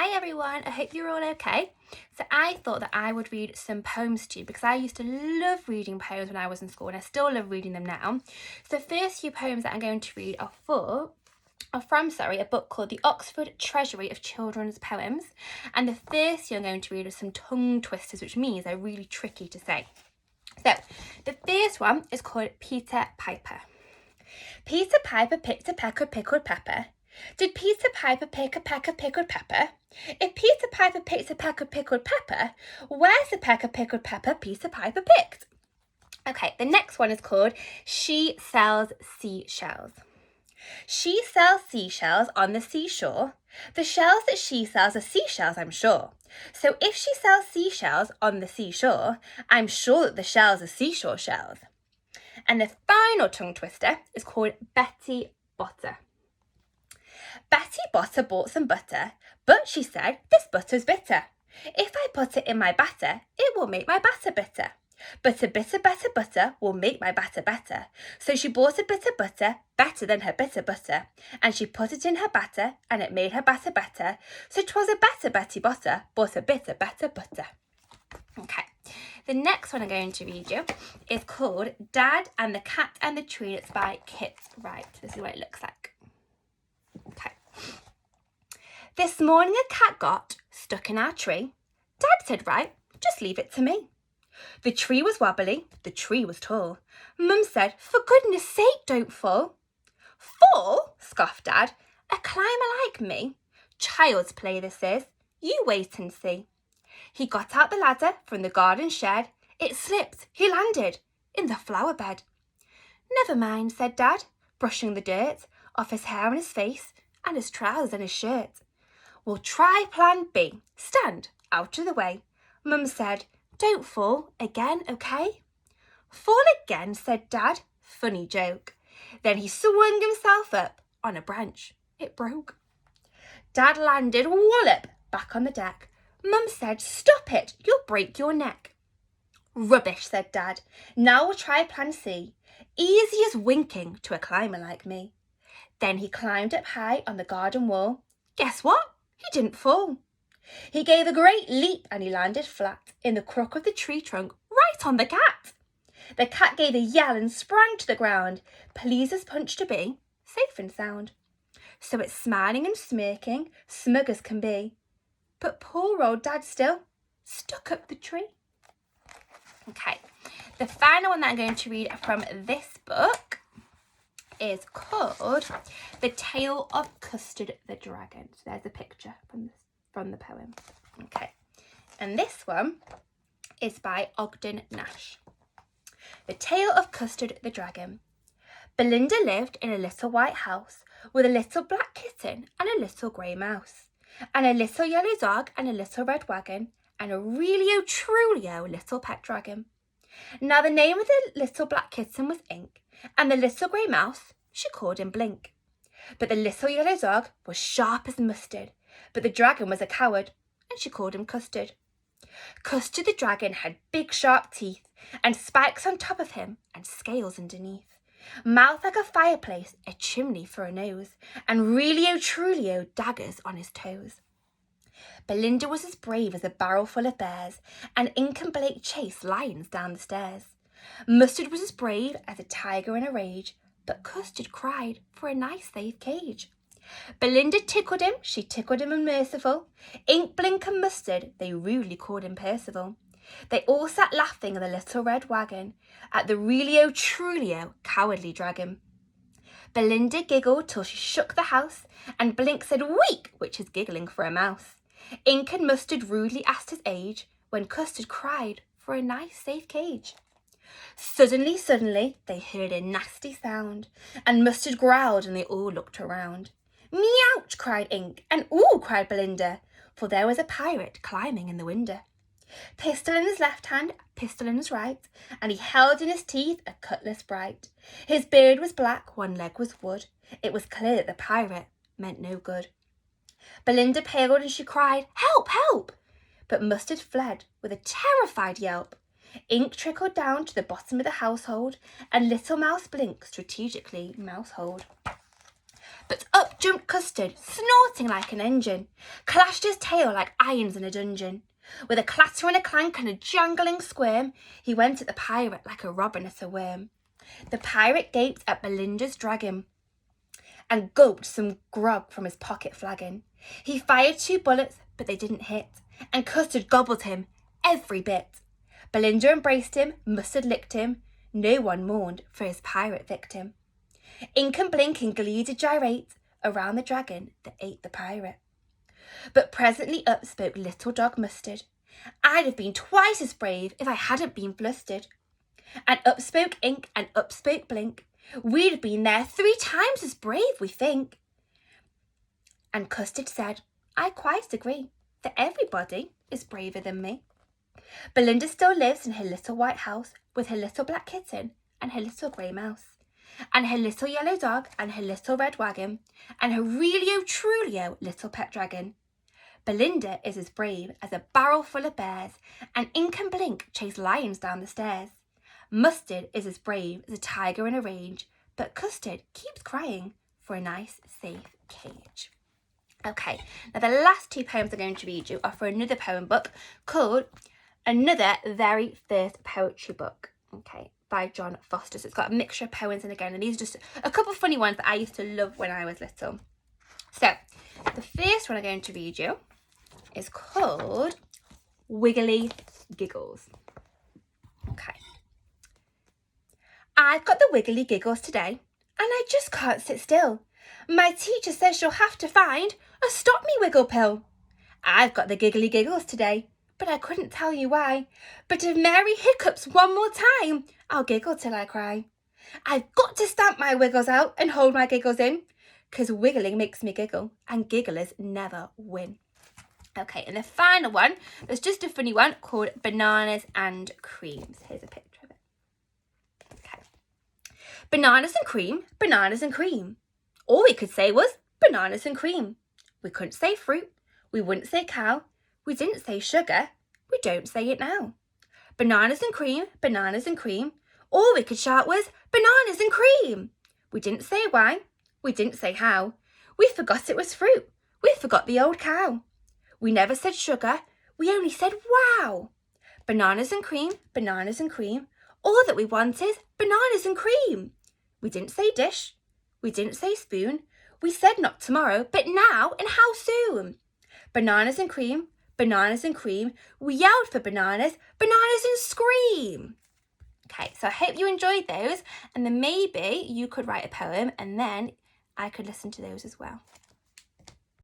Hi everyone, I hope you're all okay. So I thought that I would read some poems to you because I used to love reading poems when I was in school and I still love reading them now. So the first few poems that I'm going to read are from a book called The Oxford Treasury of Children's Poems. And the first few I'm going to read are some tongue twisters, which means they're really tricky to say. So the first one is called Peter Piper. Peter Piper picked a peck of pickled pepper. Did Peter Piper pick a peck of pickled pepper? If Peter Piper picked a peck of pickled pepper, where's the peck of pickled pepper Peter Piper picked? Okay, the next one is called She Sells Seashells. She sells seashells on the seashore. The shells that she sells are seashells, I'm sure. So if she sells seashells on the seashore, I'm sure that the shells are seashore shells. And the final tongue twister is called Betty Butter. Betty Butter bought some butter, but she said, this butter's bitter. If I put it in my batter, it will make my batter bitter. But a bitter, better butter will make my batter better. So she bought a bitter butter, better than her bitter butter, and she put it in her batter, and it made her batter better. So 'twas a better Betty Butter, bought a bitter, better butter. Okay, the next one I'm going to read you is called Dad and the Cat and the Tree. It's by Kit Wright. This is what it looks like. Okay. This morning a cat got stuck in our tree. Dad said, right, just leave it to me. The tree was wobbly, the tree was tall. Mum said, for goodness sake, don't fall. Fall? Scoffed Dad. A climber like me? Child's play this is. You wait and see. He got out the ladder from the garden shed. It slipped. He landed in the flower bed. Never mind, said Dad, brushing the dirt off his hair and his face and his trousers and his shirt. We'll try plan B. Stand out of the way. Mum said, don't fall again, okay? Fall again, said Dad. Funny joke. Then he swung himself up on a branch. It broke. Dad landed wallop back on the deck. Mum said, stop it, you'll break your neck. Rubbish, said Dad. Now we'll try plan C. Easy as winking to a climber like me. Then he climbed up high on the garden wall. Guess what? He didn't fall. He gave a great leap and he landed flat in the crook of the tree trunk, right on the cat. The cat gave a yell and sprang to the ground, pleased as punch to be, safe and sound. So it's smiling and smirking, smug as can be. But poor old Dad still stuck up the tree. Okay, the final one that I'm going to read from this book is called The Tale of Custard the Dragon. So there's a picture from the poem. Okay, and this one is by Ogden Nash. The Tale of Custard the Dragon. Belinda lived in a little white house with a little black kitten and a little grey mouse, and a little yellow dog and a little red wagon, and a really truly little pet dragon. Now the name of the little black kitten was Ink, and the little grey mouse, she called him Blink. But the little yellow dog was sharp as mustard, but the dragon was a coward, and she called him Custard. Custard the dragon had big sharp teeth, and spikes on top of him, and scales underneath. Mouth like a fireplace, a chimney for a nose, and really truly daggers on his toes. Belinda was as brave as a barrel full of bears, and Ink and Blake chased lions down the stairs. Mustard was as brave as a tiger in a rage, but Custard cried for a nice safe cage. Belinda tickled him, she tickled him unmerciful. Ink, Blink and Mustard, they rudely called him Percival. They all sat laughing in the little red wagon at the really truly cowardly dragon. Belinda giggled till she shook the house, and Blink said weak, which is giggling for a mouse. Ink and Mustard rudely asked his age, when Custard cried for a nice safe cage. Suddenly, they heard a nasty sound, and Mustard growled and they all looked around. Meouch, cried Ink, and ooh, cried Belinda, for there was a pirate climbing in the window. Pistol in his left hand, pistol in his right, and he held in his teeth a cutlass bright. His beard was black, one leg was wood. It was clear that the pirate meant no good. Belinda paled and she cried, help, help! But Mustard fled with a terrified yelp. Ink trickled down to the bottom of the household, and little Mouse Blink strategically mouseholed. But up jumped Custard, snorting like an engine, clashed his tail like irons in a dungeon. With a clatter and a clank and a jangling squirm, he went at the pirate like a robin at a worm. The pirate gaped at Belinda's dragon and gulped some grog from his pocket flagon. He fired 2 bullets, but they didn't hit, and Custard gobbled him every bit. Belinda embraced him, Mustard licked him. No one mourned for his pirate victim. Ink and Blink in glee did gyrate around the dragon that ate the pirate. But presently up spoke little dog Mustard. I'd have been twice as brave if I hadn't been flustered. And up spoke Ink and up spoke Blink. We'd have been there 3 times as brave, we think. And Custard said, I quite agree that everybody is braver than me. Belinda still lives in her little white house with her little black kitten and her little grey mouse, and her little yellow dog and her little red wagon, and her realio trulio little pet dragon. Belinda is as brave as a barrel full of bears, and Ink and Blink chase lions down the stairs. Mustard is as brave as a tiger in a rage, but Custard keeps crying for a nice, safe cage. Okay, now the last 2 poems I'm going to read you are for another poem book called Another Very First Poetry Book, okay, by John Foster. So it's got a mixture of poems in again, and these are just a couple of funny ones that I used to love when I was little. So the first one I'm going to read you is called Wiggly Giggles. Okay. I've got the wiggly giggles today, and I just can't sit still. My teacher says she'll have to find a stop me wiggle pill. I've got the giggly giggles today, but I couldn't tell you why. But if Mary hiccups one more time, I'll giggle till I cry. I've got to stamp my wiggles out and hold my giggles in, 'cause wiggling makes me giggle, and gigglers never win. Okay, and the final one, there's just a funny one called Bananas and Creams. Here's a picture of it. Okay. Bananas and cream, bananas and cream. All we could say was bananas and cream. We couldn't say fruit, we wouldn't say cow, we didn't say sugar, we don't say it now. Bananas and cream, bananas and cream. All we could shout was bananas and cream. We didn't say why, we didn't say how. We forgot it was fruit, we forgot the old cow. We never said sugar, we only said wow. Bananas and cream, bananas and cream. All that we want is bananas and cream. We didn't say dish, we didn't say spoon. We said not tomorrow, but now, and how soon? Bananas and cream, bananas and cream. We yelled for bananas, bananas and scream. Okay, so I hope you enjoyed those, and then maybe you could write a poem and then I could listen to those as well.